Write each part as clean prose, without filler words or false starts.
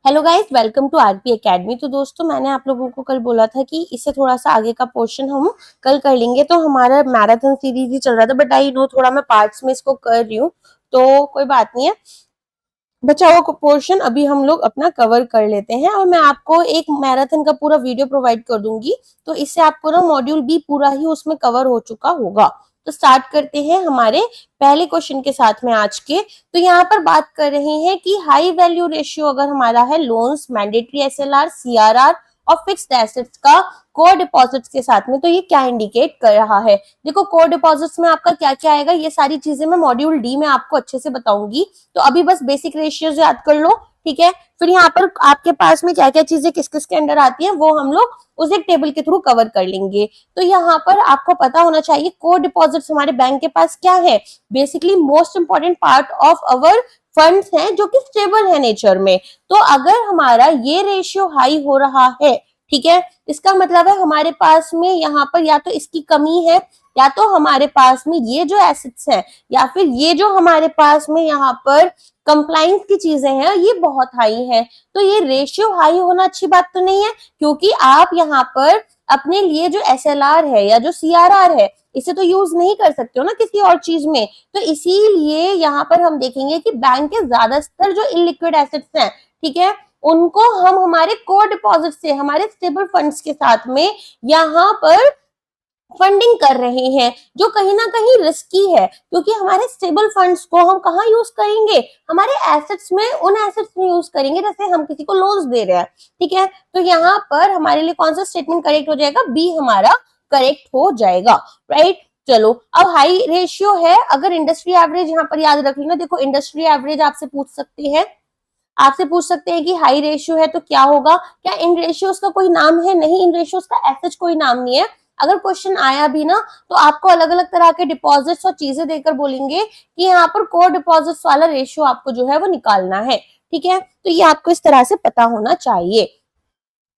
Hello guys, welcome to RP academy. तो दोस्तों, मैंने आप लोगों को कल बोला था कि इससे थोड़ा सा आगे का पोर्शन हम कल कर लेंगे। तो हमारा मैराथन सीरीज ही चल रहा था, बट आई नो थोड़ा मैं पार्ट्स में इसको कर रही हूँ, तो कोई बात नहीं है। बचा हुआ पोर्शन अभी हम लोग अपना कवर कर लेते हैं और मैं आपको एक मैराथन का पूरा वीडियो प्रोवाइड कर दूंगी, तो इससे आपको ना मॉड्यूल बी पूरा ही उसमें कवर हो चुका होगा। तो स्टार्ट करते हैं हमारे पहले क्वेश्चन के साथ में आज के। तो यहाँ पर बात कर रहे हैं कि हाई वैल्यू रेशियो अगर हमारा है लोन्स, मैंडेटरी एसएलआर, सीआरआर और फिक्स्ड एसेट्स का कोर डिपॉजिट्स के साथ में, तो ये क्या इंडिकेट कर रहा है। देखो, कोर डिपॉजिट्स में आपका क्या क्या आएगा, ये सारी चीजें मैं मॉड्यूल डी में आपको अच्छे से बताऊंगी। तो अभी बस बेसिक रेशियोज याद कर लो, ठीक है। फिर यहाँ पर आपके पास में क्या क्या चीजें किस किस के अंडर आती है वो हम लोग उस एक टेबल के थ्रू कवर कर लेंगे। तो यहाँ पर आपको पता होना चाहिए कोर डिपॉजिट्स हमारे बैंक के पास क्या है। Basically most important part of our funds हैं जो कि स्टेबल है नेचर में। तो अगर हमारा ये रेशियो हाई हो रहा है, ठीक है, इसका मतलब है हमारे पास में यहाँ पर या तो इसकी कमी है, या तो हमारे पास में ये जो एसेट्स हैं, या फिर ये जो हमारे पास में यहाँ पर कंप्लाइंस की चीजें हैं ये बहुत हाई है। तो ये रेशियो हाई होना अच्छी बात तो नहीं है, क्योंकि आप यहाँ पर अपने लिए जो एसएलआर है या जो सीआरआर है इसे तो यूज नहीं कर सकते हो ना किसी और चीज में। तो इसीलिए यहाँ पर हम देखेंगे कि बैंक के ज्यादातर जो इलिक्विड एसेट्स हैं, ठीक है, उनको हम हमारे कोर डिपॉजिट से, हमारे स्टेबल फंड्स के साथ में यहाँ पर फंडिंग कर रहे हैं, जो कहीं ना कहीं रिस्की है, क्योंकि हमारे स्टेबल फंड्स को हम कहाँ यूज करेंगे, हमारे एसेट्स में, उन एसेट्स में यूज करेंगे जैसे हम किसी को लोन्स दे रहे हैं, ठीक है। तो यहाँ पर हमारे लिए कौन सा स्टेटमेंट करेक्ट हो जाएगा, बी हमारा करेक्ट हो जाएगा, राइट। चलो, अब हाई रेशियो है, अगर इंडस्ट्री एवरेज यहाँ पर याद रख लेना। देखो, इंडस्ट्री एवरेज आपसे पूछ सकते हैं कि हाई रेशियो है तो क्या होगा। क्या इन रेशियोज का कोई नाम है? नहीं, इन रेशियोज का ऐसा कोई नाम नहीं है। अगर क्वेश्चन आया भी ना तो आपको अलग अलग तरह के डिपॉजिट्स और चीजें देकर बोलेंगे कि यहाँ पर कोर डिपॉजिट्स वाला रेशियो आपको जो है वो निकालना है, ठीक है। तो ये आपको इस तरह से पता होना चाहिए।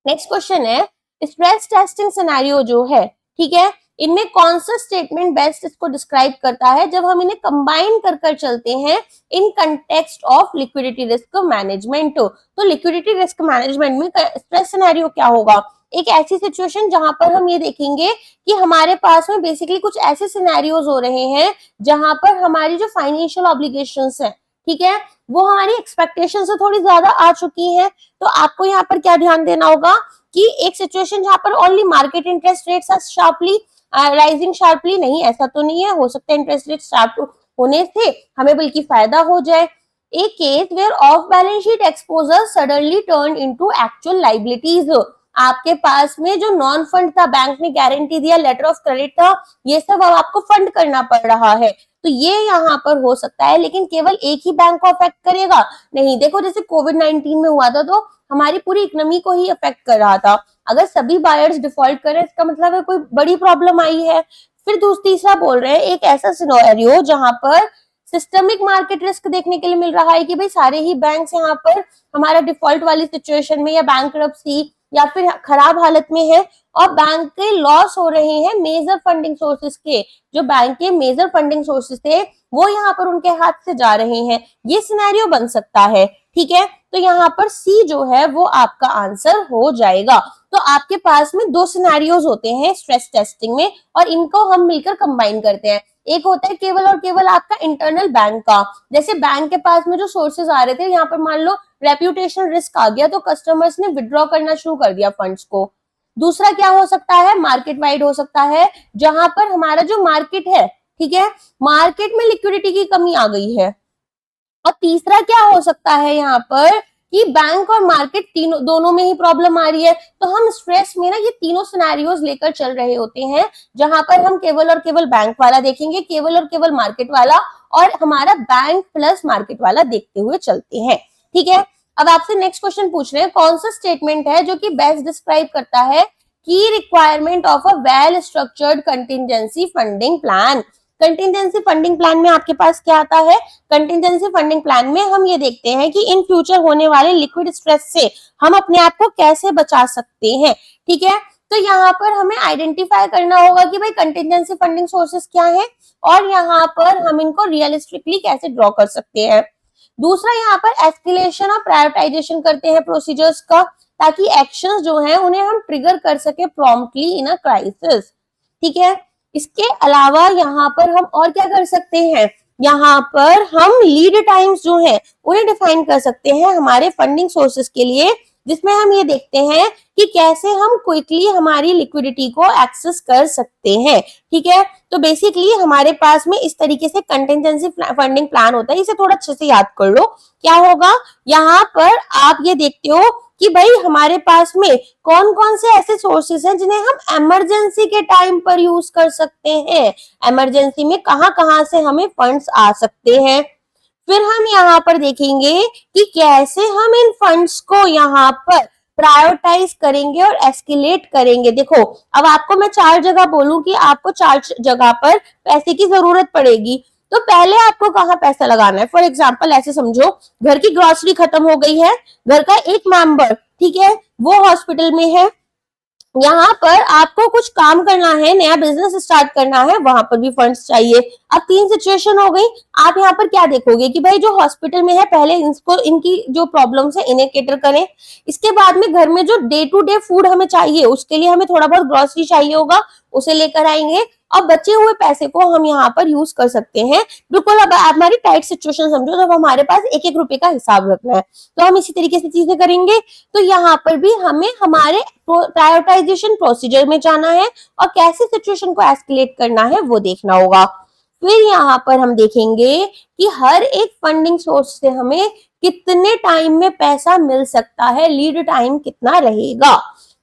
नेक्स्ट क्वेश्चन है, स्ट्रेस टेस्टिंग सिनेरियो जो है, ठीक है, इनमें कौन सा स्टेटमेंट बेस्ट इसको डिस्क्राइब करता है जब हम इन्हें कंबाइन कर कर चलते हैं in context of liquidity risk management. तो लिक्विडिटी रिस्क मैनेजमेंट में स्ट्रेस सिनेरियो क्या होगा, एक ऐसी सिचुएशन जहां पर हम ये देखेंगे कि हमारे पास में बेसिकली कुछ ऐसे सिनेरियोज हो रहे हैं जहां पर हमारी जो फाइनेंशियल ऑब्लिगेशंस है, ठीक है, वो हमारी एक्सपेक्टेशन से थोड़ी ज्यादा आ चुकी है। तो आपको यहाँ पर क्या ध्यान देना होगा कि एक सिचुएशन जहां पर only market interest rates are sharply rising sharply, नहीं ऐसा तो नहीं है, हो सकता है इंटरेस्ट रेट शार्प होने से हमें बल्कि फायदा हो जाए। A case where of balance sheet exposure suddenly turn into actual liabilities, आपके पास में जो नॉन फंड था, बैंक ने गारंटी दिया, लेटर ऑफ क्रेडिट था, ये सब अब आपको फंड करना पड़ रहा है। तो ये यहाँ पर हो सकता है, लेकिन केवल एक ही बैंक को अफेक्ट करेगा नहीं। देखो, जैसे कोविड-19 में हुआ था तो हमारी पूरी इकोनॉमी को ही अफेक्ट कर रहा था। अगर सभी बायर्स डिफॉल्ट करें इसका मतलब है कोई बड़ी प्रॉब्लम आई है। फिर तीसरा बोल रहे हैं एक ऐसा सिनेरियो जहां पर सिस्टमिक मार्केट रिस्क देखने के लिए मिल रहा है कि भाई सारे ही बैंक्स यहाँ पर हमारा डिफॉल्ट वाली सिचुएशन में या बैंकरप्सी या फिर खराब हालत में है, और बैंक के लॉस हो रहे हैं मेजर फंडिंग सोर्सेस के, जो बैंक के मेजर फंडिंग सोर्सेस थे वो यहाँ पर उनके हाथ से जा रहे हैं। ये सिनेरियो बन सकता है, ठीक है। तो यहाँ पर सी जो है वो आपका आंसर हो जाएगा। तो आपके पास में दो सिनेरियोज होते हैं स्ट्रेस टेस्टिंग में, और इनको हम मिलकर कंबाइन करते हैं। एक होता है केवल और केवल आपका इंटरनल बैंक का, जैसे बैंक के पास में जो सोर्सेज आ रहे थे, यहाँ पर मान लो रेप्यूटेशन रिस्क आ गया तो कस्टमर्स ने विड्रॉ करना शुरू कर दिया फंड्स को। दूसरा क्या हो सकता है, मार्केट वाइड हो सकता है, जहां पर हमारा जो मार्केट है, ठीक है, मार्केट में लिक्विडिटी की कमी आ गई है। और तीसरा क्या हो सकता है यहाँ पर कि बैंक और मार्केट तीनों दोनों में ही प्रॉब्लम आ रही है। तो हम स्ट्रेस में ना ये तीनों सिनेरियोज लेकर चल रहे होते हैं, जहां पर हम केवल और केवल बैंक वाला देखेंगे, केवल और केवल मार्केट वाला, और हमारा बैंक प्लस मार्केट वाला देखते हुए चलते हैं, ठीक है। अब आपसे नेक्स्ट क्वेश्चन पूछ रहे हैं, कौन सा स्टेटमेंट है जो कि बेस्ट डिस्क्राइब करता है की requirement of a well structured contingency funding plan. Contingency funding plan में आपके पास क्या आता है, कंटिजेंसी फंडिंग प्लान में हम ये देखते हैं कि इन फ्यूचर होने वाले लिक्विड स्ट्रेस से हम अपने आप को कैसे बचा सकते हैं, ठीक है। तो यहाँ पर हमें आइडेंटिफाई करना होगा कि भाई कंटिजेंसी फंडिंग सोर्सेस क्या है, और यहाँ पर हम इनको रियलिस्टिकली कैसे ड्रॉ कर सकते हैं। दूसरा यहाँ पर एस्केलेशन और प्रायोरिटाइजेशन करते हैं प्रोसीजर्स का, ताकि एक्शंस जो है उन्हें हम ट्रिगर कर सके प्रॉम्प्टली इन अ क्राइसिस। ठीक है, इसके अलावा यहाँ पर हम और क्या कर सकते हैं, यहाँ पर हम लीड टाइम्स जो है उन्हें डिफाइन कर सकते हैं हमारे फंडिंग सोर्सेस के लिए, जिसमें हम ये देखते हैं कि कैसे हम क्विकली हमारी लिक्विडिटी को एक्सेस कर सकते हैं। ठीक है, तो बेसिकली हमारे पास में इस तरीके से कंटिजेंसी फंडिंग प्लान होता है, इसे थोड़ा अच्छे से याद कर लो। क्या होगा, यहाँ पर आप ये देखते हो कि भाई हमारे पास में कौन कौन से ऐसे सोर्सेस हैं जिन्हें हम इमरजेंसी के टाइम पर यूज कर सकते हैं, इमरजेंसी में कहां से हमें फंड्स आ सकते हैं। फिर हम यहाँ पर देखेंगे कि कैसे हम इन फंड्स को यहाँ पर प्रायोरिटाइज करेंगे और एस्केलेट करेंगे। देखो, अब आपको मैं 4 जगह बोलूं कि आपको 4 जगह पर पैसे की जरूरत पड़ेगी, तो पहले आपको कहाँ पैसा लगाना है। फॉर एग्जाम्पल ऐसे समझो, घर की ग्रोसरी खत्म हो गई है, घर का एक मेंबर, ठीक है, वो हॉस्पिटल में है, यहाँ पर आपको कुछ काम करना है, नया बिजनेस स्टार्ट करना है, वहां पर भी फंड्स चाहिए। अब 3 सिचुएशन हो गई। आप यहाँ पर क्या देखोगे कि भाई जो हॉस्पिटल में है पहले इनको, इनकी जो प्रॉब्लम्स है इन्हें केटर करें, इसके बाद में घर में जो डे टू डे फूड हमें चाहिए उसके लिए हमें थोड़ा बहुत ग्रोसरी चाहिए होगा, उसे लेकर आएंगे, और बचे हुए पैसे को हम यहाँ पर यूज कर सकते हैं। बिल्कुल, अब हमारी टाइट सिचुएशन समझो, जब हमारे पास एक एक रुपए का हिसाब रखना है, तो हम इसी तरीके से चीजें करेंगे। तो यहाँ पर भी हमें हमारे प्रायोरिटाइजेशन प्रोसीजर में जाना है और कैसे सिचुएशन को एस्केलेट करना है वो देखना होगा। फिर यहाँ पर हम देखेंगे कि हर एक फंडिंग सोर्स से हमें कितने टाइम में पैसा मिल सकता है, लीड टाइम कितना रहेगा।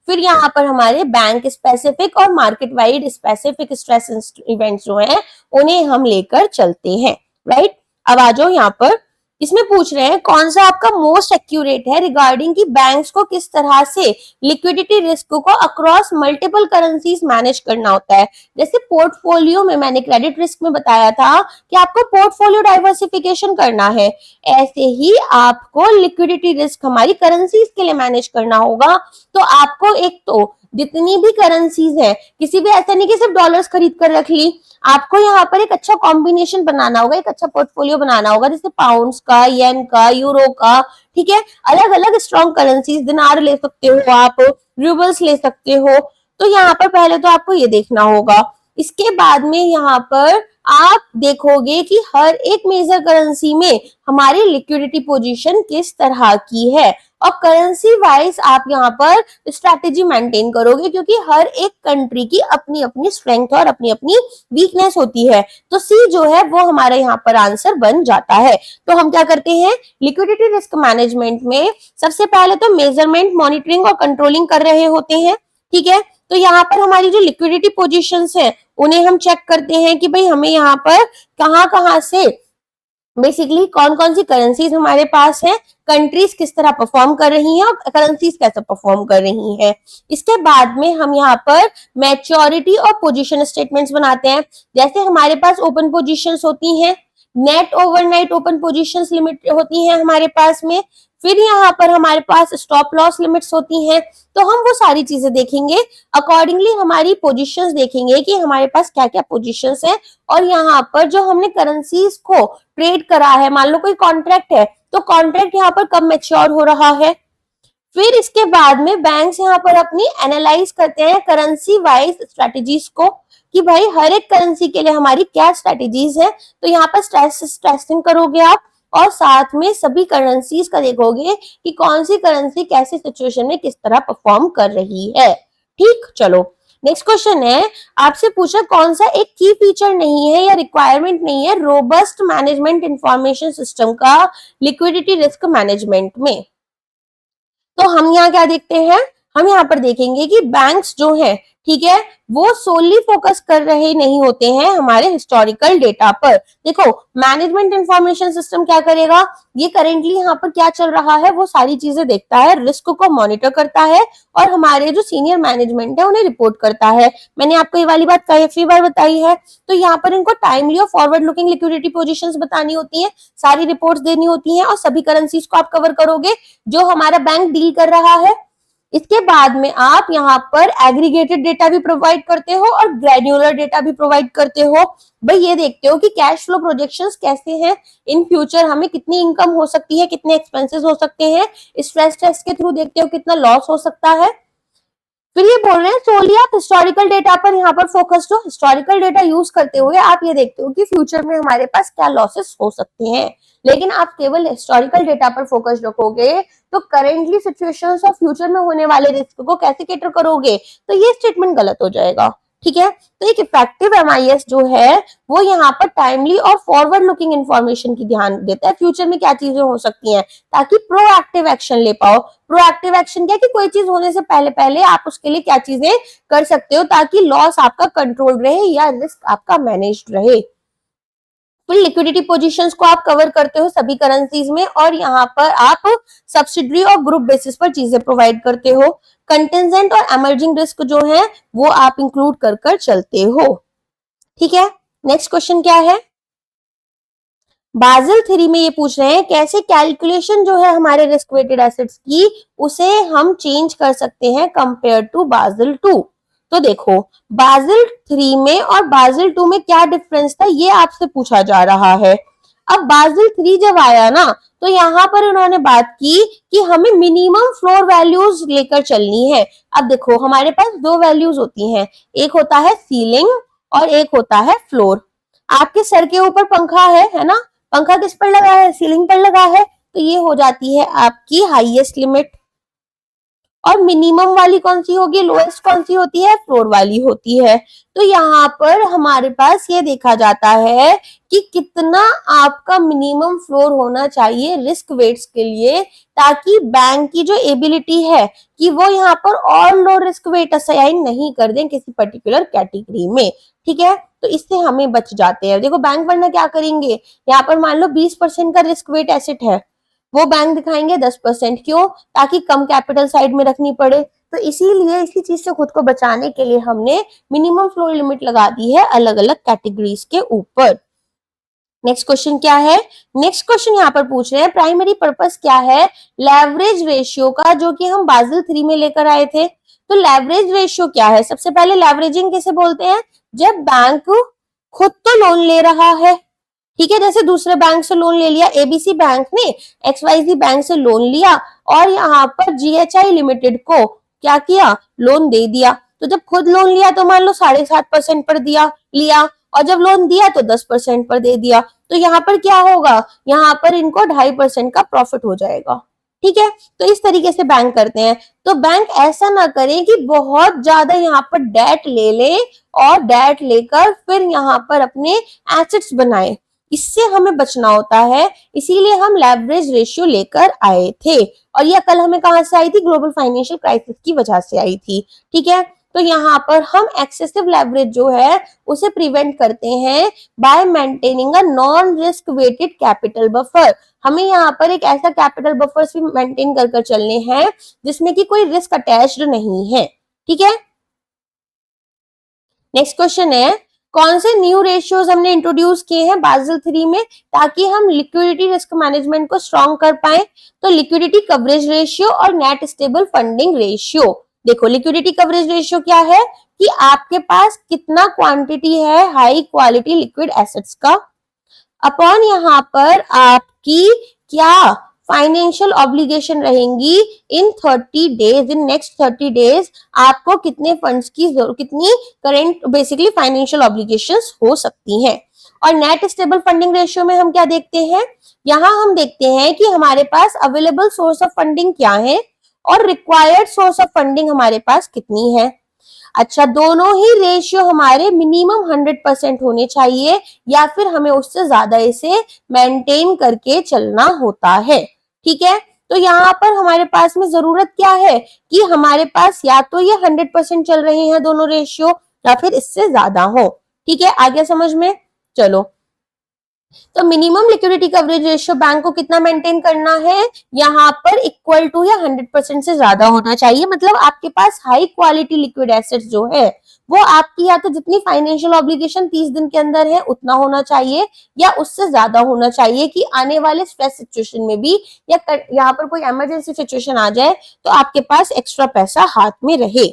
फिर यहाँ पर हमारे बैंक स्पेसिफिक और market wide specific stress events जो हैं उन्हें हम लेकर चलते हैं। राइट, अब आ जाओ यहाँ पर, इसमें पूछ रहे हैं कौन सा आपका मोस्ट एक्यूरेट है रिगार्डिंग कि बैंक्स को किस तरह से लिक्विडिटी रिस्क को अक्रॉस मल्टीपल करेंसीज मैनेज करना होता है। जैसे पोर्टफोलियो में मैंने क्रेडिट रिस्क में बताया था कि आपको पोर्टफोलियो डाइवर्सिफिकेशन करना है, ऐसे ही आपको लिक्विडिटी रिस्क हमारी करेंसीज के लिए मैनेज करना होगा। तो आपको एक तो जितनी भी करेंसीज है, किसी भी ऐसा नहीं कि सिर्फ डॉलर्स खरीद कर रख ली, आपको यहाँ पर एक अच्छा कॉम्बिनेशन बनाना होगा, एक अच्छा पोर्टफोलियो बनाना होगा, जैसे पाउंड्स का, येन का, यूरो का, ठीक है, अलग अलग स्ट्रॉन्ग करेंसीज, दिनार ले सकते हो आप, रूबल्स ले सकते हो। तो यहाँ पर पहले तो आपको ये देखना होगा। इसके बाद में यहाँ पर आप देखोगे कि हर एक मेजर करेंसी में हमारी लिक्विडिटी पोजीशन किस तरह की है, और करेंसी वाइज आप यहाँ पर स्ट्रैटेजी मेंटेन करोगे, क्योंकि हर एक कंट्री की अपनी अपनी स्ट्रेंथ और अपनी अपनी वीकनेस होती है। तो सी जो है वो हमारा यहाँ पर आंसर बन जाता है। तो हम क्या करते हैं, लिक्विडिटी रिस्क मैनेजमेंट में सबसे पहले तो मेजरमेंट, मॉनिटरिंग और कंट्रोलिंग कर रहे होते हैं। ठीक है, तो यहाँ पर हमारी जो लिक्विडिटी पोजीशंस है उन्हें हम चेक करते हैं कि भाई हमें यहाँ पर कहाँ से बेसिकली कौन कौन सी करेंसीज हमारे पास है, कंट्रीज किस तरह परफॉर्म कर रही हैं और करेंसीज कैसे परफॉर्म कर रही हैं। इसके बाद में हम यहाँ पर मैच्योरिटी और पोजीशन स्टेटमेंट्स बनाते हैं। जैसे हमारे पास ओपन पोजीशंस होती हैं, net overnight open positions limit होती हैं हमारे पास में, फिर यहाँ पर हमारे पास स्टॉप लॉस लिमिट्स होती हैं। तो हम वो सारी चीजें देखेंगे, अकॉर्डिंगली हमारी पोजीशंस देखेंगे कि हमारे पास क्या क्या पोजीशंस है, और यहाँ पर जो हमने करेंसीज को ट्रेड करा है, मान लो कोई कॉन्ट्रैक्ट है, तो कॉन्ट्रैक्ट यहाँ पर कब मैच्योर हो रहा है। फिर इसके बाद में बैंक्स यहाँ पर अपनी एनालाइज करते हैं करेंसी वाइज स्ट्रेटेजीज को, कि भाई हर एक करेंसी के लिए हमारी क्या स्ट्रेटेजीज है। तो यहाँ पर स्ट्रेसिंग करोगे आप, और साथ में सभी करेंसीज का देखोगे कि कौन सी करेंसी कैसी सिचुएशन में किस तरह परफॉर्म कर रही है। ठीक, चलो नेक्स्ट क्वेश्चन है, आपसे पूछा कौन सा एक की फीचर नहीं है या रिक्वायरमेंट नहीं है रोबस्ट मैनेजमेंट इंफॉर्मेशन सिस्टम का लिक्विडिटी रिस्क मैनेजमेंट में। तो हम यहाँ क्या देखते हैं, हम यहाँ पर देखेंगे कि बैंक्स जो है, ठीक है, वो सोली फोकस कर रहे नहीं होते हैं हमारे हिस्टोरिकल डेटा पर। देखो, मैनेजमेंट इंफॉर्मेशन सिस्टम क्या करेगा, ये करेंटली यहाँ पर क्या चल रहा है वो सारी चीजें देखता है, रिस्क को मॉनिटर करता है, और हमारे जो सीनियर मैनेजमेंट है उन्हें रिपोर्ट करता है। मैंने आपको ये वाली बात काफी बार बताई है। तो यहाँ पर इनको टाइमली और फॉरवर्ड लुकिंग लिक्विडिटी पोजीशंस बतानी होती है, सारी रिपोर्ट्स देनी होती हैं, और सभी करेंसीज को आप कवर करोगे जो हमारा बैंक डील कर रहा है। इसके बाद में आप यहाँ पर एग्रीगेटेड डेटा भी प्रोवाइड करते हो और ग्रेन्युलर डेटा भी प्रोवाइड करते हो। भाई ये देखते हो कि कैश फ्लो प्रोजेक्शंस कैसे हैं, इन फ्यूचर हमें कितनी इनकम हो सकती है, कितने एक्सपेंसेस हो सकते हैं, स्ट्रेस टेस्ट के थ्रू देखते हो कितना लॉस हो सकता है। फिर ये बोल रहे हैं सोली आप हिस्टोरिकल डेटा पर यहाँ पर फोकस्ड हो। हिस्टोरिकल डेटा यूज करते हुए आप ये देखते हो कि फ्यूचर में हमारे पास क्या लॉसेस हो सकते हैं, लेकिन आप केवल हिस्टोरिकल डेटा पर फोकस रखोगे तो करेंटली सिचुएशंस और फ्यूचर में होने वाले रिस्क को कैसे कैटर करोगे, तो ये स्टेटमेंट गलत हो जाएगा। ठीक है, तो एक इफेक्टिव एमआईएस जो है वो यहाँ पर टाइमली और फॉरवर्ड लुकिंग इन्फॉर्मेशन की ध्यान देता है, फ्यूचर में क्या चीजें हो सकती हैं, ताकि प्रोएक्टिव एक्शन ले पाओ। प्रोएक्टिव एक्शन क्या कि कोई चीज होने से पहले पहले आप उसके लिए क्या चीजें कर सकते हो ताकि लॉस आपका कंट्रोल रहे या रिस्क आपका मैनेज्ड रहे। फिर लिक्विडिटी पोजीशंस को आप कवर करते हो सभी करेंसीज में, और यहाँ पर आप सब्सिडरी और ग्रुप बेसिस पर चीजें प्रोवाइड करते हो। कंटेंजेंट और एमर्जिंग रिस्क जो है वो आप इंक्लूड कर कर चलते हो। ठीक है, नेक्स्ट क्वेश्चन क्या है, बाजिल 3 में ये पूछ रहे हैं कैसे कैलकुलेशन जो है हमारे रिस्क वेटेड एसेट्स की उसे हम चेंज कर सकते हैं कंपेयर टू बाजिल 2। तो देखो बाजिल 3 में और बाजिल 2 में क्या डिफरेंस था ये आपसे पूछा जा रहा है। अब बाजिल 3 जब आया ना तो यहाँ पर उन्होंने बात की कि हमें मिनिमम फ्लोर वैल्यूज लेकर चलनी है। अब देखो हमारे पास दो वैल्यूज होती हैं, एक होता है सीलिंग और एक होता है फ्लोर। आपके सर के ऊपर पंखा है ना, पंखा किस पर लगा है, सीलिंग पर लगा है, तो ये हो जाती है आपकी हाईएस्ट लिमिट। और मिनिमम वाली कौन सी होगी, लोएस्ट कौन सी होती है, फ्लोर वाली होती है। तो यहाँ पर हमारे पास ये देखा जाता है कि कितना आपका मिनिमम फ्लोर होना चाहिए रिस्क वेट्स के लिए, ताकि बैंक की जो एबिलिटी है कि वो यहाँ पर और लो रिस्क वेट असाइन नहीं कर दें किसी पर्टिकुलर कैटेगरी में। ठीक है, तो इससे हमें बच जाते हैं। देखो बैंक वरना क्या करेंगे, यहाँ पर मान लो 20% का रिस्क वेट एसेट है, वो बैंक दिखाएंगे 10%, क्यों, ताकि कम कैपिटल साइड में रखनी पड़े। तो इसीलिए इसी चीज से खुद को बचाने के लिए हमने मिनिमम फ्लोर लिमिट लगा दी है अलग अलग कैटेगरीज के ऊपर। नेक्स्ट क्वेश्चन क्या है, नेक्स्ट क्वेश्चन यहाँ पर पूछ रहे हैं प्राइमरी पर्पस क्या है लेवरेज रेशियो का, जो कि हम बाजिल 3 में लेकर आए थे। तो लेवरेज रेशियो क्या है, सबसे पहले लेवरेजिंग किसे बोलते हैं, जब बैंक खुद तो लोन ले रहा है, ठीक है, जैसे दूसरे बैंक से लोन ले लिया, एबीसी बैंक ने एक्सवाईजी बैंक से लोन लिया और यहाँ पर जीएचआई लिमिटेड को क्या किया, लोन दे दिया। तो जब खुद लोन लिया तो मान लो 7.5% पर दिया लिया, और जब लोन दिया तो 10% पर दे दिया, तो यहाँ पर क्या होगा, यहाँ पर इनको 2.5% का प्रॉफिट हो जाएगा। ठीक है, तो इस तरीके से बैंक करते हैं। तो बैंक ऐसा ना करें कि बहुत ज्यादा यहाँ पर डेट ले ले और डेट लेकर फिर यहाँ पर अपने एसेट्स बनाए, इससे हमें बचना होता है। इसीलिए हम लेवरेज रेशियो लेकर आए थे, और ये अकल हमें कहां से आई थी, ग्लोबल फाइनेंशियल क्राइसिस की वजह से आई थी। ठीक है, तो यहाँ पर हम एक्सेसिव लेवरेज जो है उसे प्रिवेंट करते हैं by maintaining a non risk weighted capital buffer. हमें यहाँ पर एक ऐसा कैपिटल बफर भी मेंटेन कर चलने हैं जिसमें कि कोई रिस्क अटैच्ड नहीं है। ठीक है, नेक्स्ट क्वेश्चन है कौन से न्यू रेशियोज हमने इंट्रोड्यूस किए हैं बाजिल 3 में ताकि हम लिक्विडिटी रिस्क मैनेजमेंट को स्ट्रॉन्ग कर पाए। तो लिक्विडिटी कवरेज रेशियो और नेट स्टेबल फंडिंग रेशियो। देखो लिक्विडिटी कवरेज रेशियो क्या है कि आपके पास कितना क्वांटिटी है हाई क्वालिटी लिक्विड एसेट्स का, अपॉन यहाँ पर आपकी क्या फाइनेंशियल ऑब्लिगेशन रहेंगी इन 30 डेज, इन नेक्स्ट 30 डेज आपको कितने फंड्स की जरूरत, कितनी करेंट बेसिकली फाइनेंशियल ऑब्लिगेशंस हो सकती हैं। और नेट स्टेबल फंडिंग रेशियो में हम क्या देखते हैं, यहाँ हम देखते हैं कि हमारे पास अवेलेबल सोर्स ऑफ फंडिंग क्या है और रिक्वायर्ड सोर्स ऑफ फंडिंग हमारे पास कितनी है। अच्छा, दोनों ही रेशियो हमारे मिनिमम 100% होने चाहिए या फिर हमें उससे ज्यादा इसे मेंटेन करके चलना होता है। ठीक है, तो यहाँ पर हमारे पास में जरूरत क्या है कि हमारे पास या तो ये 100% चल रहे हैं दोनों रेशियो या फिर इससे ज्यादा हो। ठीक है, आगे समझ में, चलो। तो minimum liquidity coverage ratio bank को कितना मेंटेन करना है, यहाँ पर इक्वल टू या 100% से ज्यादा होना चाहिए। मतलब आपके पास हाई क्वालिटी लिक्विड एसेट्स जो है वो आपकी या तो जितनी फाइनेंशियल ऑब्लिगेशन 30 दिन के अंदर है उतना होना चाहिए या उससे ज्यादा होना चाहिए कि आने वाले स्ट्रेस सिचुएशन में भी या यहाँ पर कोई इमरजेंसी सिचुएशन आ जाए तो आपके पास एक्स्ट्रा पैसा हाथ में रहे।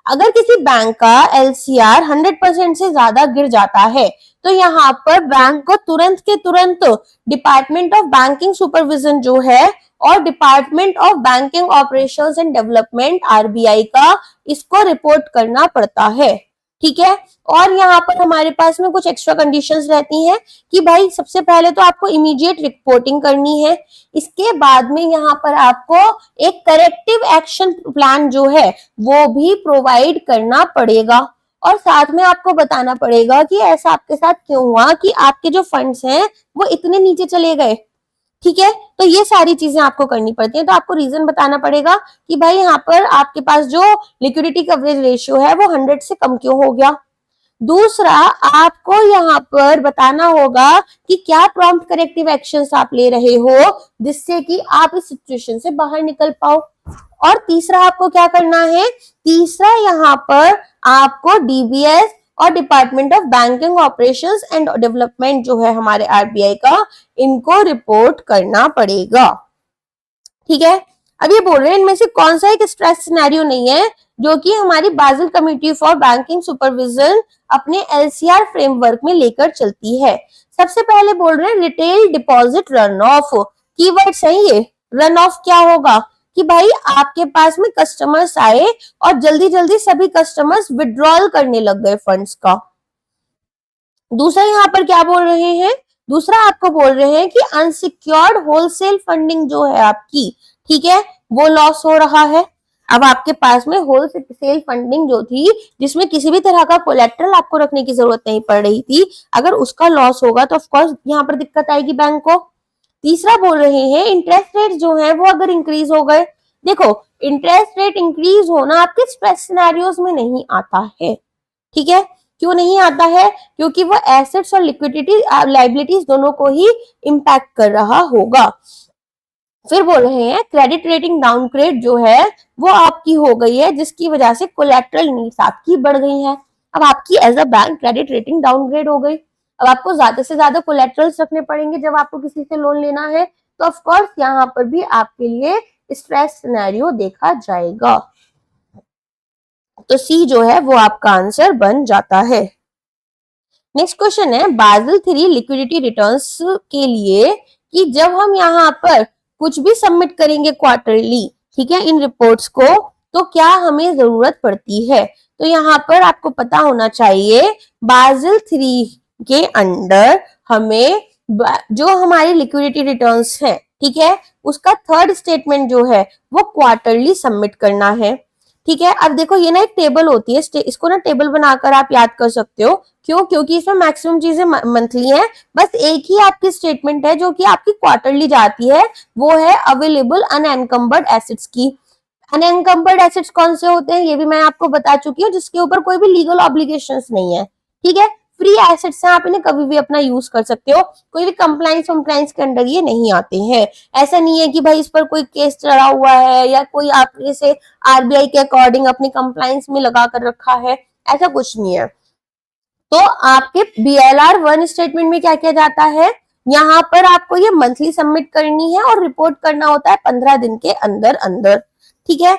अगर किसी बैंक का LCR 100% से ज्यादा गिर जाता है तो यहाँ पर बैंक को तुरंत के तुरंत डिपार्टमेंट ऑफ बैंकिंग सुपरविजन जो है और department of banking operations and development RBI का इसको रिपोर्ट करना पड़ता है। ठीक है, और यहाँ पर हमारे पास में कुछ एक्स्ट्रा कंडीशंस रहती हैं कि भाई सबसे पहले तो आपको इमीडिएट रिपोर्टिंग करनी है, इसके बाद में यहाँ पर आपको एक करेक्टिव एक्शन प्लान जो है वो भी प्रोवाइड करना पड़ेगा और साथ में आपको बताना पड़ेगा कि ऐसा आपके साथ क्यों हुआ कि आपके जो फंड्स हैं वो इतने नीचे चले गए। ठीक है, तो ये सारी चीजें आपको करनी पड़ती हैं। तो आपको रीजन बताना पड़ेगा कि भाई यहाँ पर आपके पास जो लिक्विडिटी कवरेज रेशियो है वो 100 से कम क्यों हो गया। दूसरा, आपको यहाँ पर बताना होगा कि क्या प्रॉम्प्ट करेक्टिव एक्शंस आप ले रहे हो जिससे कि आप इस सिचुएशन से बाहर निकल पाओ। और तीसरा आपको क्या करना है, तीसरा यहाँ पर आपको DBS और department of banking operations and development जो है हमारे RBI का, इनको रिपोर्ट करना पड़ेगा। ठीक है, अब ये बोल रहे हैं इनमें से कौन सा एक स्ट्रेस सिनेरियो नहीं है जो कि हमारी बाजिल कमेटी फॉर बैंकिंग सुपरविजन अपने LCR फ्रेमवर्क में लेकर चलती है। सबसे पहले बोल रहे हैं retail deposit run of, keyword सही है। रन ऑफ क्या होगा कि भाई आपके पास में कस्टमर्स आए और जल्दी जल्दी सभी कस्टमर्स विड्रॉल करने लग गए फंड्स का। दूसरा यहाँ पर क्या बोल रहे हैं, दूसरा आपको बोल रहे हैं कि अनसिक्योर्ड होलसेल फंडिंग जो है आपकी, ठीक है, वो लॉस हो रहा है। अब आपके पास में होलसेल फंडिंग जो थी जिसमें किसी भी तरह का कोलेट्रल आपको रखने की जरूरत नहीं पड़ रही थी, अगर उसका लॉस होगा तो ऑफकोर्स यहाँ पर दिक्कत आएगी बैंक को। तीसरा बोल रहे हैं इंटरेस्ट रेट जो है वो अगर इंक्रीज हो गए, देखो इंटरेस्ट रेट इंक्रीज होना आपके स्ट्रेस सिनेरियोज में नहीं आता है। ठीक है, क्यों नहीं आता है, क्योंकि वो एसेट्स और लिक्विडिटी लाइबिलिटीज दोनों को ही इंपैक्ट कर रहा होगा। फिर बोल रहे हैं क्रेडिट रेटिंग डाउनग्रेड जो है वो आपकी हो गई है जिसकी वजह से कोलेट्रल नीड्स आपकी बढ़ गई है। अब आपकी as a bank credit rating downgrade हो गई, अब आपको ज्यादा से ज्यादा कोलेट्रल्स रखने पड़ेंगे जब आपको किसी से लोन लेना है, तो ऑफ कोर्स यहाँ पर भी आपके लिए स्ट्रेस सिनेरियो देखा जाएगा। तो सी जो है वो आपका आंसर बन जाता है। नेक्स्ट क्वेश्चन है बाजिल 3 लिक्विडिटी रिटर्न्स के लिए कि जब हम यहाँ पर कुछ भी सबमिट करेंगे क्वार्टरली, ठीक है, इन रिपोर्ट्स को, तो क्या हमें जरूरत पड़ती है। तो यहाँ पर आपको पता होना चाहिए बाजिल 3 के अंडर हमें जो हमारी लिक्विडिटी रिटर्न्स है, ठीक है, उसका थर्ड स्टेटमेंट जो है वो क्वार्टरली सबमिट करना है। ठीक है, अब देखो ये ना एक टेबल होती है, इसको ना टेबल बनाकर आप याद कर सकते हो। क्यों, क्योंकि इसमें मैक्सिमम चीजें मंथली हैं, बस एक ही आपकी स्टेटमेंट है जो कि आपकी क्वार्टरली जाती है, वो है अवेलेबल अनएनकम्बर्ड एसेट्स की। अनएनकम्बर्ड एसेट्स कौन से होते हैं ये भी मैं आपको बता चुकी हूँ, जिसके ऊपर कोई भी लीगल ऑब्लिगेशंस नहीं है। ठीक है, फ्री एसेट्स हैं, आप इन्हें कभी भी अपना यूज कर सकते हो, कोई भी कंप्लाइंस के अंडर ये नहीं आते हैं। ऐसा नहीं है कि भाई इस पर कोई केस चढ़ा हुआ है या कोई आपने से RBI के अकॉर्डिंग अपनी कंप्लाइंस में लगा कर रखा है, ऐसा कुछ नहीं है। तो आपके BLR 1 स्टेटमेंट में क्या किया जाता है, यहाँ पर आपको ये मंथली सबमिट करनी है और रिपोर्ट करना होता है 15 दिन के अंदर अंदर। ठीक है,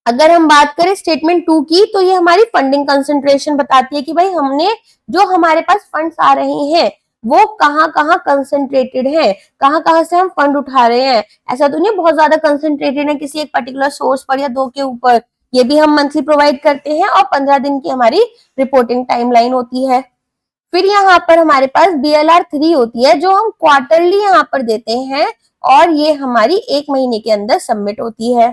अगर हम बात करें स्टेटमेंट 2 की, तो ये हमारी फंडिंग कंसंट्रेशन बताती है कि भाई हमने जो हमारे पास फंड्स आ रहे हैं वो कहाँ कहाँ कंसंट्रेटेड है, कहाँ कहाँ से हम फंड उठा रहे हैं। ऐसा तो नहीं बहुत ज्यादा कंसंट्रेटेड है किसी एक पर्टिकुलर सोर्स पर या दो के ऊपर, ये भी हम मंथली प्रोवाइड करते हैं और 15 दिन की हमारी रिपोर्टिंग टाइमलाइन होती है। फिर यहाँ पर हमारे पास BLR 3 होती है जो हम क्वार्टरली यहाँ पर देते हैं और ये हमारी 1 महीने के अंदर सबमिट होती है।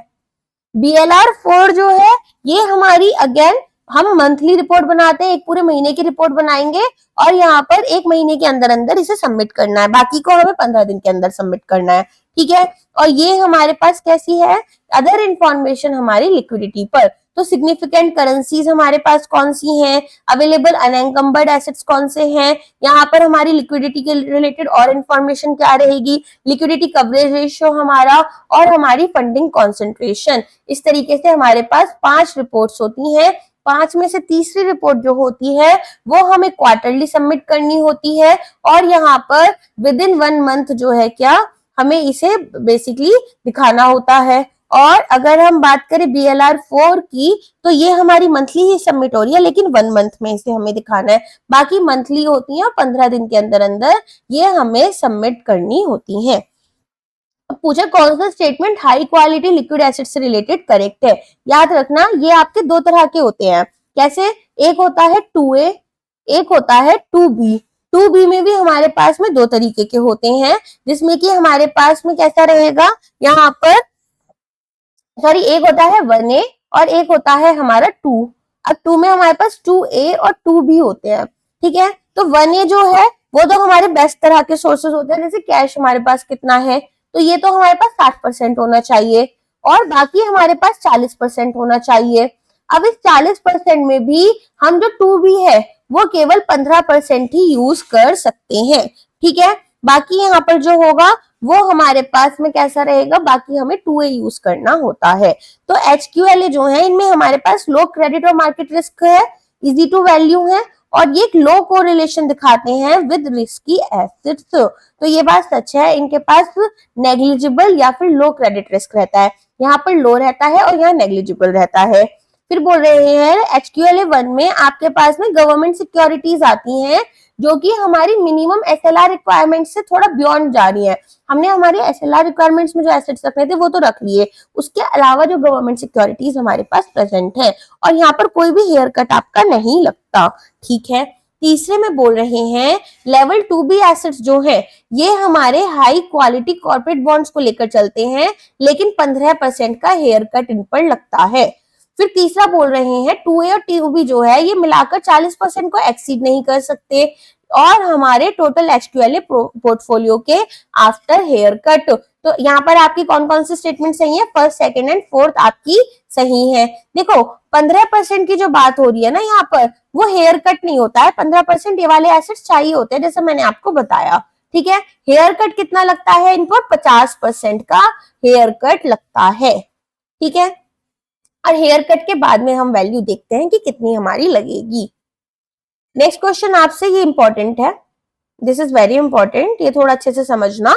BLR 4 जो है ये हमारी अगेन हम मंथली रिपोर्ट बनाते हैं, एक पूरे महीने की रिपोर्ट बनाएंगे और यहाँ पर 1 महीने के अंदर अंदर इसे सबमिट करना है, बाकी को हमें 15 दिन के अंदर सबमिट करना है। ठीक है, और ये हमारे पास कैसी है, अदर इंफॉर्मेशन हमारी लिक्विडिटी पर। तो सिग्निफिकेंट करेंसीज हमारे पास कौन सी हैं, अवेलेबल अनएनकम्बर्ड एसेट्स कौन से हैं, यहाँ पर हमारी लिक्विडिटी के रिलेटेड और इंफॉर्मेशन क्या रहेगी, लिक्विडिटी कवरेज रेशियो हमारा और हमारी फंडिंग कॉन्सेंट्रेशन। इस तरीके से हमारे पास 5 रिपोर्ट्स होती हैं 5 में से तीसरी रिपोर्ट जो होती है वो हमें क्वार्टरली सबमिट करनी होती है, और यहाँ पर विद इन 1 मंथ जो है क्या हमें इसे बेसिकली दिखाना होता है। और अगर हम बात करें BLR 4 की, तो ये हमारी मंथली ही सबमिट हो रही है, लेकिन 1 मंथ में इसे हमें दिखाना है। बाकी मंथली होती है और 15 दिन के अंदर अंदर ये हमें सबमिट करनी होती है। अब पूछा कौन सा statement high quality liquid acid से रिलेटेड करेक्ट है। याद रखना ये आपके दो तरह के होते हैं। कैसे? एक होता है 2A, एक होता है 2B। 2B में भी हमारे पास में दो तरीके के होते हैं, जिसमें कि हमारे पास में कैसा रहेगा, यहाँ पर सॉरी एक होता है 1A और एक होता है हमारा 2। अब 2 में हमारे पास 2A और 2B होते हैं, ठीक है। तो 1A जो है वो तो हमारे बेस्ट तरह के सोर्सेस होते हैं, जैसे कैश हमारे पास कितना है, तो ये तो हमारे पास 60% होना चाहिए, और बाकी हमारे पास 40% होना चाहिए। अब इस 40% में भी हम जो 2B है वो केवल 15% ही यूज कर सकते हैं, ठीक है। बाकी यहाँ पर जो होगा वो हमारे पास में कैसा रहेगा, बाकी हमें 2A यूज करना होता है। तो HQLA जो है इनमें हमारे पास लो क्रेडिट और मार्केट रिस्क है, इजी टू वैल्यू है, और ये लो कोरिलेशन दिखाते हैं विद रिस्की एसेट्स। तो ये बात सच है, इनके पास नेग्लिजिबल या फिर लो क्रेडिट रिस्क रहता है, यहाँ पर लो रहता है और यहाँ नेग्लिजिबल रहता है। फिर बोल रहे हैं HQLA 1 में आपके पास में गवर्नमेंट सिक्योरिटीज आती हैं जो कि हमारी मिनिमम SLR रिक्वायरमेंट से थोड़ा बियॉन्ड जा रही है। हमने हमारे SLR रिक्वायरमेंट्स में जो एसेट्स रखने थे वो तो रख लिए, उसके अलावा जो गवर्नमेंट सिक्योरिटीज हमारे पास प्रेजेंट है, और यहाँ पर कोई भी हेयर कट आपका नहीं लगता, ठीक है। तीसरे में बोल रहे हैं लेवल 2B एसेट्स जो है ये हमारे हाई क्वालिटी कॉर्पोरेट बॉन्ड्स को लेकर चलते हैं, लेकिन 15% का हेयर कट इन पर लगता है। फिर तीसरा बोल रहे हैं 2A और 2B जो है ये मिलाकर 40% को एक्सीड नहीं कर सकते, और हमारे टोटल HQLA पोर्टफोलियो के आफ्टर हेयर कट। तो यहाँ पर आपकी कौन कौन सी स्टेटमेंट सही है, फर्स्ट, सेकंड एंड फोर्थ आपकी सही है। देखो 15% की जो बात हो रही है ना यहाँ पर, वो हेयर कट नहीं होता है, 15% ये वाले एसेट्स चाहिए होते हैं, जैसे मैंने आपको बताया, ठीक है। हेयर कट कितना लगता है इन पर, 50% का हेयर कट लगता है, ठीक है। और हेयर कट के बाद में हम वैल्यू देखते हैं कि कितनी हमारी लगेगी। नेक्स्ट क्वेश्चन आपसे, ये इंपॉर्टेंट है, दिस इज वेरी इंपॉर्टेंट, ये थोड़ा अच्छे से समझना।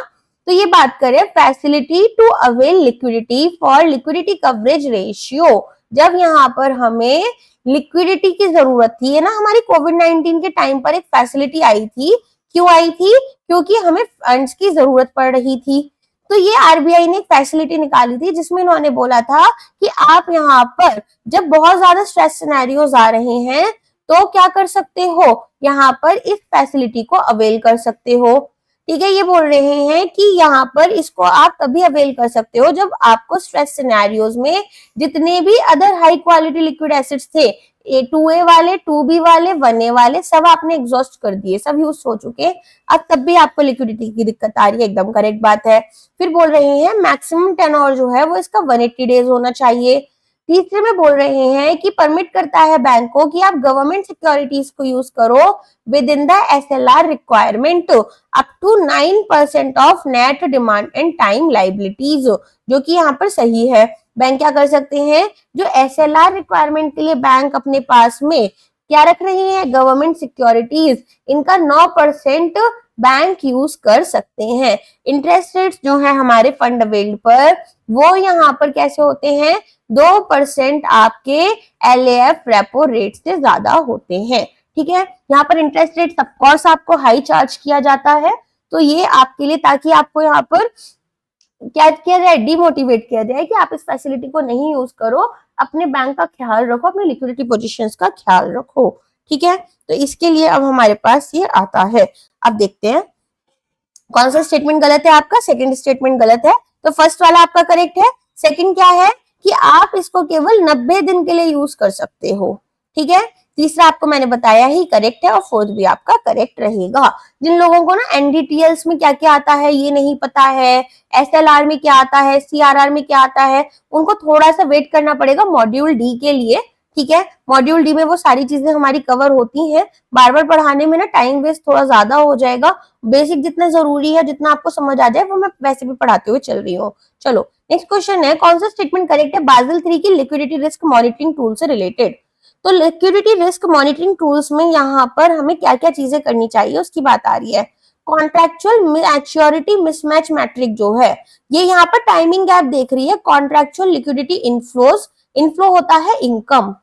तो ये बात करें facility to avail liquidity for liquidity coverage ratio, जब यहाँ पर हमें लिक्विडिटी की जरूरत थी, है ना, हमारी कोविड-19 के टाइम पर एक फैसिलिटी आई थी। क्यों आई थी? क्योंकि हमें फंड्स की जरूरत पड़ रही थी। तो ये RBI ने एक फैसिलिटी निकाली थी जिसमें इन्होंने बोला था कि आप यहाँ पर जब बहुत ज्यादा स्ट्रेस सिनेरियोज आ रहे हैं तो क्या कर सकते हो, यहाँ पर इस फैसिलिटी को अवेल कर सकते हो, ठीक है। ये बोल रहे हैं कि यहाँ पर इसको आप तभी अवेल कर सकते हो जब आपको स्ट्रेस सिनेरियोज में जितने भी other high quality liquid acids थे, 2A वाले, 2B वाले, 1A वाले, सब आपने एग्जॉस्ट कर दिए, सब यूज हो चुके, अब तब भी आपको लिक्विडिटी की दिक्कत आ रही है, एकदम करेक्ट बात है। फिर बोल रहे हैं मैक्सिमम टेन्योर जो है वो इसका 180 डेज होना चाहिए। तीसरे में बोल रहे हैं कि परमिट करता है बैंक को कि आप गवर्नमेंट सिक्योरिटीज को यूज करो within the SLR requirement up to 9% of net demand and time liabilities, जो कि यहाँ पर सही है। बैंक क्या कर सकते हैं, जो SLR रिक्वायरमेंट के लिए बैंक अपने पास में क्या रख रहे हैं, गवर्नमेंट सिक्योरिटीज, इनका 9% बैंक यूज कर सकते हैं। इंटरेस्ट रेट्स जो है हमारे फंड अवेल्ड पर वो यहाँ पर कैसे होते हैं, 2% आपके LAF रेपो रेट से ज्यादा होते हैं, ठीक है। यहाँ पर इंटरेस्ट रेट ऑफकोर्स आपको हाई चार्ज किया जाता है, तो ये आपके लिए, ताकि आपको यहाँ पर क्या किया जाए, डिमोटिवेट किया जाए कि आप इस फैसिलिटी को नहीं यूज करो, अपने बैंक का ख्याल रखो, अपने लिक्विडिटी पोजीशंस का ख्याल रखो, ठीक है। तो इसके लिए अब हमारे पास ये आता है। अब देखते हैं कौन सा स्टेटमेंट गलत है आपका, सेकंड स्टेटमेंट गलत है, तो फर्स्ट वाला आपका करेक्ट है। सेकंड क्या है कि आप इसको केवल 90 दिन के लिए यूज कर सकते हो, ठीक है। तीसरा आपको मैंने बताया ही करेक्ट है, और फोर्थ भी आपका करेक्ट रहेगा। जिन लोगों को ना NDTLs में क्या क्या आता है ये नहीं पता है, SLR में क्या आता है, CRR में क्या आता है, उनको थोड़ा सा वेट करना पड़ेगा मॉड्यूल D के लिए, ठीक है। मॉड्यूल D में वो सारी चीजें हमारी कवर होती हैं, बार बार पढ़ाने में ना टाइम वेस्ट थोड़ा ज्यादा हो जाएगा। बेसिक जितना जरूरी है, जितना आपको समझ आ जाए वो मैं वैसे भी पढ़ाते हुए चल रही हूँ। चलो नेक्स्ट क्वेश्चन है, कौन सा स्टेटमेंट करेक्ट है बाज़ेल 3 की लिक्विडिटी रिस्क मॉनिटरिंग टूल से रिलेटेड। तो लिक्विडिटी रिस्क मॉनिटरिंग टूल्स में यहाँ पर हमें क्या क्या चीजें करनी चाहिए उसकी बात आ रही है। कॉन्ट्रेक्चुअल मैच्योरिटी मिसमैच मैट्रिक जो है, ये यहाँ पर टाइमिंग गैप देख रही है। कॉन्ट्रेक्चुअल लिक्विडिटी इनफ्लोज, इनफ्लो होता है इनकम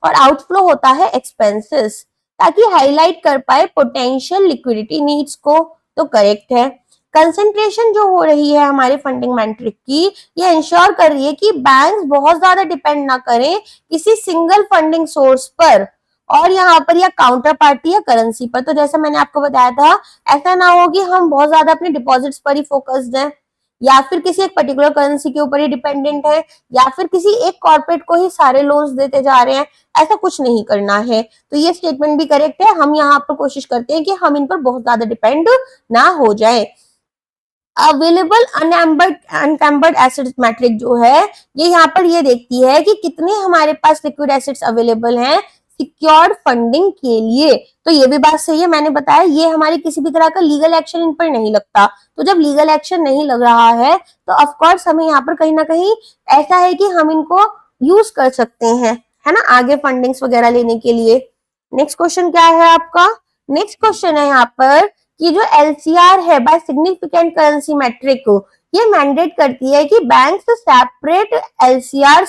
और आउटफ्लो होता है एक्सपेंसेस, ताकि हाईलाइट कर पाए पोटेंशियल लिक्विडिटी नीड्स को। तो करेक्ट है। कंसंट्रेशन जो हो रही है हमारे फंडिंग मैट्रिक की, ये इंश्योर कर रही है कि बैंक्स बहुत ज्यादा डिपेंड ना करें किसी सिंगल फंडिंग सोर्स पर और यहाँ पर या काउंटर पार्टी या करेंसी पर। तो जैसा मैंने आपको बताया था, ऐसा ना हो कि हम बहुत ज्यादा अपने डिपॉजिट्स पर ही फोकस्ड हैं या फिर किसी एक पर्टिकुलर करेंसी के ऊपर ही डिपेंडेंट है या फिर किसी एक कॉर्पोरेट को ही सारे लोन्स देते जा रहे हैं। ऐसा कुछ नहीं करना है। तो ये स्टेटमेंट भी करेक्ट है। हम यहाँ पर कोशिश करते हैं कि हम इन पर बहुत ज्यादा डिपेंड ना हो जाए। अवेलेबल अनएम्बर्ड एसेट्स मैट्रिक जो है, ये यहाँ पर ये देखती है कि कितने हमारे पास लिक्विड एसेट्स अवेलेबल हैं सिक्योर्ड फंडिंग के लिए। तो ये भी बात सही है, मैंने बताया ये हमारे किसी भी तरह का लीगल एक्शन इन पर नहीं लगता। तो जब लीगल एक्शन नहीं लग रहा है तो ऑफकोर्स हमें यहाँ पर कहीं ना कहीं ऐसा है कि हम इनको यूज कर सकते हैं, है ना, आगे फंडिंग्स वगैरह लेने के लिए। नेक्स्ट क्वेश्चन क्या है आपका? नेक्स्ट क्वेश्चन है यहाँ पर कि जो एलसीआर है बाय सिग्निफिकेंट करेंसी मैट्रिक, ये मैंडेट करती है कि बैंक सेपरेट एलसीआर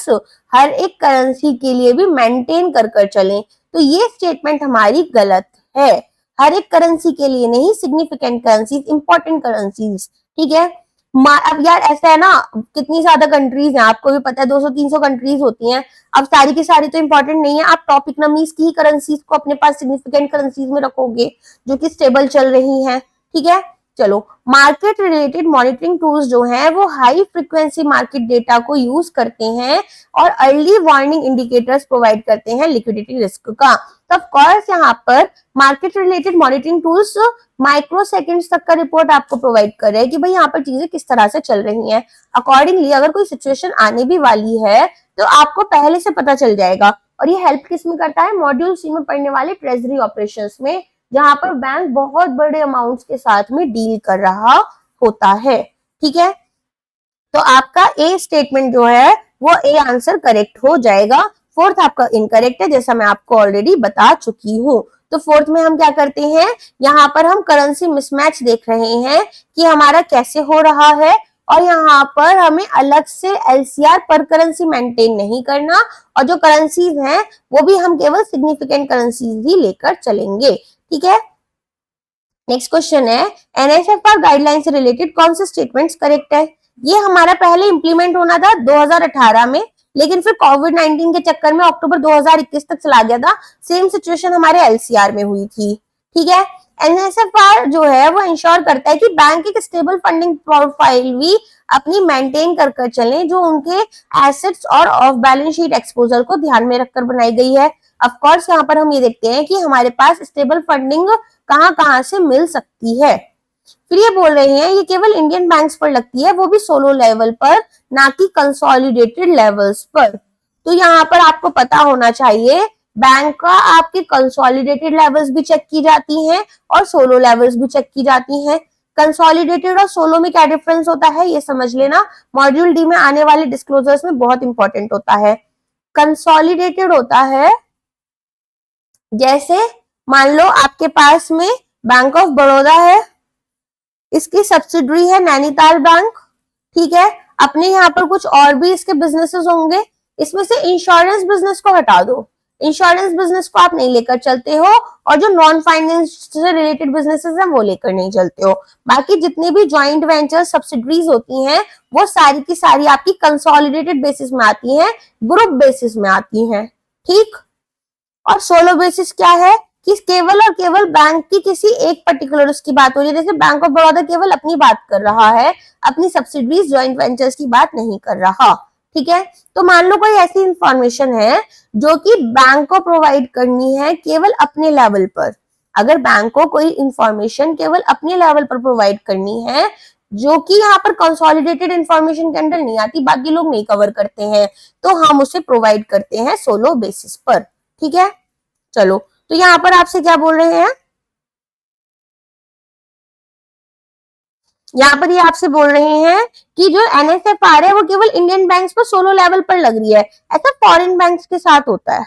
हर एक करेंसी के लिए भी मेंटेन कर चलें। तो ये स्टेटमेंट हमारी गलत है। हर एक करेंसी के लिए नहीं, सिग्निफिकेंट करेंसीज, इंपॉर्टेंट करेंसीज, ठीक है। अब यार ऐसा है ना, कितनी ज्यादा कंट्रीज हैं, आपको भी पता है 200-300 कंट्रीज होती हैं। अब सारी की सारी तो इंपॉर्टेंट नहीं है। आप टॉप इकोनॉमीज की करेंसीज को अपने पास सिग्निफिकेंट करेंसीज में रखोगे जो कि स्टेबल चल रही हैं, ठीक है। चलो, मार्केट रिलेटेड मॉनिटरिंग टूल्स जो हैं वो हाई फ्रीक्वेंसी मार्केट डेटा को यूज करते हैं और अर्ली वार्निंग इंडिकेटर्स प्रोवाइड करते हैं लिक्विडिटी रिस्क का। तो ऑफ कोर्स यहाँ पर market related monitoring tools micro seconds तक का रिपोर्ट आपको प्रोवाइड कर रहे हैं कि भाई यहाँ पर चीजें किस तरह से चल रही हैं। अकॉर्डिंगली अगर कोई सिचुएशन आने भी वाली है तो आपको पहले से पता चल जाएगा। और ये हेल्प किस में करता है? मॉड्यूल सी में पढ़ने वाले ट्रेजरी ऑपरेशंस में, जहां पर बैंक बहुत बड़े अमाउंट्स के साथ में डील कर रहा होता है, ठीक है। तो आपका ए स्टेटमेंट जो है वो ए आंसर करेक्ट हो जाएगा। फोर्थ आपका इनकरेक्ट है, जैसा मैं आपको ऑलरेडी बता चुकी हूँ। तो फोर्थ में हम क्या करते हैं, यहाँ पर हम करेंसी मिसमैच देख रहे हैं कि हमारा कैसे हो रहा है और यहाँ पर हमें अलग से एलसीआर पर करेंसी मेंटेन नहीं करना और जो करेंसीज हैं वो भी हम केवल सिग्निफिकेंट करेंसीज ही लेकर चलेंगे, ठीक है। नेक्स्ट क्वेश्चन है, एनएसएफआर गाइडलाइन से रिलेटेड कौन से स्टेटमेंट्स करेक्ट है? ये हमारा पहले इंप्लीमेंट होना था 2018 में, लेकिन फिर कोविड-19 के चक्कर में अक्टूबर 2021 तक चला गया था। सेम सिचुएशन हमारे एलसीआर में हुई थी, ठीक है। एनएसएफआर जो है वो इंश्योर करता है कि बैंक एक स्टेबल फंडिंग प्रोफाइल भी अपनी मेंटेन कर चलें, जो उनके एसेट्स और ऑफ बैलेंस शीट एक्सपोजर को ध्यान में रखकर बनाई गई है। ऑफ कोर्स यहाँ पर हम ये देखते हैं कि हमारे पास स्टेबल फंडिंग कहां से मिल सकती है। फिर ये बोल रहे हैं ये केवल इंडियन बैंक्स पर लगती है, वो भी सोलो लेवल पर, ना कि कंसोलिडेटेड लेवल्स पर। तो यहाँ पर आपको पता होना चाहिए बैंक का आपके कंसोलिडेटेड लेवल्स भी चेक की जाती हैं और सोलो लेवल्स भी चेक की जाती हैं। कंसोलिडेटेड और सोलो में क्या डिफरेंस होता है ये समझ लेना, मॉड्यूल डी में आने वाले डिस्क्लोजर्स में बहुत इंपॉर्टेंट होता है। कंसोलिडेटेड होता है जैसे मान लो आपके पास में बैंक ऑफ बड़ौदा है, इसकी सब्सिडरी है नैनीताल बैंक, ठीक है। अपने यहाँ पर कुछ और भी इसके बिजनेसेस होंगे, इसमें से इंश्योरेंस बिजनेस को हटा दो, इंश्योरेंस बिजनेस को आप नहीं लेकर चलते हो और जो नॉन फाइनेंस से रिलेटेड बिजनेसेस हैं वो लेकर नहीं चलते हो। बाकी जितने भी ज्वाइंट वेंचर सब्सिडरीज होती हैं वो सारी की सारी आपकी कंसोलिडेटेड बेसिस में आती हैं, ग्रुप बेसिस में आती हैं, ठीक। और सोलो बेसिस क्या है कि केवल और केवल बैंक की किसी एक पर्टिकुलर उसकी बात हो रही है, जैसे बैंक ऑफ बड़ौदा केवल अपनी बात कर रहा है, अपनी सब्सिडरीज ज्वाइंट वेंचर्स की बात नहीं कर रहा, ठीक है। तो मान लो कोई ऐसी इंफॉर्मेशन है जो कि बैंक को प्रोवाइड करनी है केवल अपने लेवल पर। अगर बैंक को कोई इंफॉर्मेशन केवल अपने लेवल पर प्रोवाइड करनी है जो कि यहाँ पर कंसोलिडेटेड इंफॉर्मेशन के अंदर नहीं आती, बाकी लोग नहीं कवर करते हैं, तो हम उसे प्रोवाइड करते हैं सोलो बेसिस पर, ठीक है। चलो, तो यहाँ पर आपसे क्या बोल रहे हैं, यहाँ पर ये आपसे बोल रहे हैं कि जो एनएसएफआर है वो केवल इंडियन बैंक्स पर सोलो लेवल पर लग रही है। ऐसा फॉरेन बैंक्स के साथ होता है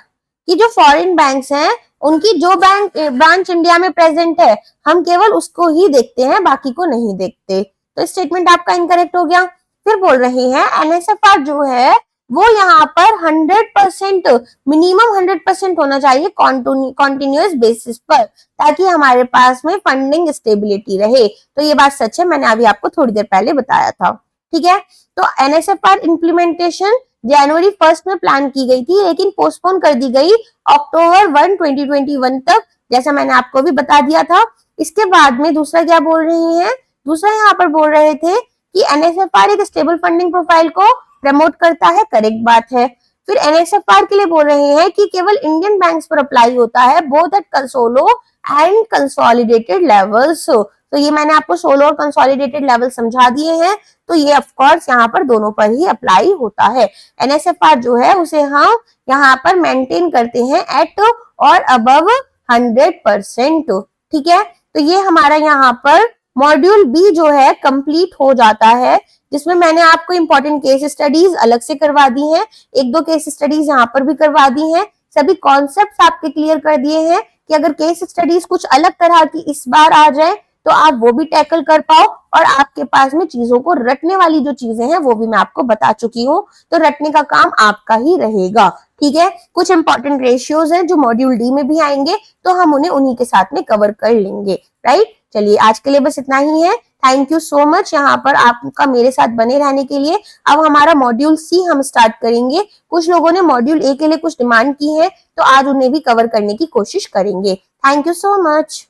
कि जो फॉरेन बैंक्स हैं उनकी जो बैंक ब्रांच इंडिया में प्रेजेंट है हम केवल उसको ही देखते हैं, बाकी को नहीं देखते। तो स्टेटमेंट आपका इनकरेक्ट हो गया। फिर बोल रही है एनएसएफआर जो है वो यहाँ पर 100% मिनिमम 100% होना चाहिए कॉन्टिन्यूअस बेसिस पर, ताकि हमारे पास में फंडिंग स्टेबिलिटी रहे। तो ये बात सच है, मैंने अभी आपको थोड़ी देर पहले बताया था। ठीक है, तो एनएसएफआर इम्प्लीमेंटेशन जनवरी 1 में प्लान की गई थी, लेकिन पोस्टपोन कर दी गई अक्टूबर 1, 2021 तक, जैसा मैंने आपको भी बता दिया था। इसके बाद में दूसरा क्या बोल रही है, दूसरा यहाँ पर बोल रहे थे कि एनएसएफआर एक स्टेबल फंडिंग प्रोफाइल को प्रमोट करता है, करेक्ट बात है। फिर एनएसएफआर के लिए बोल रहे हैं कि केवल इंडियन बैंक्स पर अप्लाई होता है, both at consol and consolidated levels. तो ये मैंने आपको सोलो और कंसोलिडेटेड लेवल समझा दिए हैं, तो ये ऑफ कोर्स यहाँ पर दोनों पर ही अप्लाई होता है। एनएसएफआर जो है उसे हम यहाँ पर मेंटेन करते हैं एट और अबव 100%। ठीक है, तो ये हमारा यहाँ पर मॉड्यूल बी जो है कंप्लीट हो जाता है, जिसमें मैंने आपको इंपॉर्टेंट केस स्टडीज अलग से करवा दी हैं, एक दो केस स्टडीज यहाँ पर भी करवा दी हैं, सभी कॉन्सेप्ट्स आपके क्लियर कर दिए हैं कि अगर केस स्टडीज कुछ अलग तरह की इस बार आ जाए तो आप वो भी टैकल कर पाओ, और आपके पास में चीजों को रटने वाली जो चीजें हैं वो भी मैं आपको बता चुकी हूँ, तो रटने का काम आपका ही रहेगा। ठीक है, कुछ इंपॉर्टेंट रेशियोज हैं जो मॉड्यूल डी में भी आएंगे, तो हम उन्हें उन्हीं के साथ में कवर कर लेंगे। राइट, चलिए आज के लिए बस इतना ही है। थैंक यू सो मच यहाँ पर आपका मेरे साथ बने रहने के लिए। अब हमारा मॉड्यूल सी हम स्टार्ट करेंगे। कुछ लोगों ने मॉड्यूल ए के लिए कुछ डिमांड की है, तो आज उन्हें भी कवर करने की कोशिश करेंगे। Thank you so much.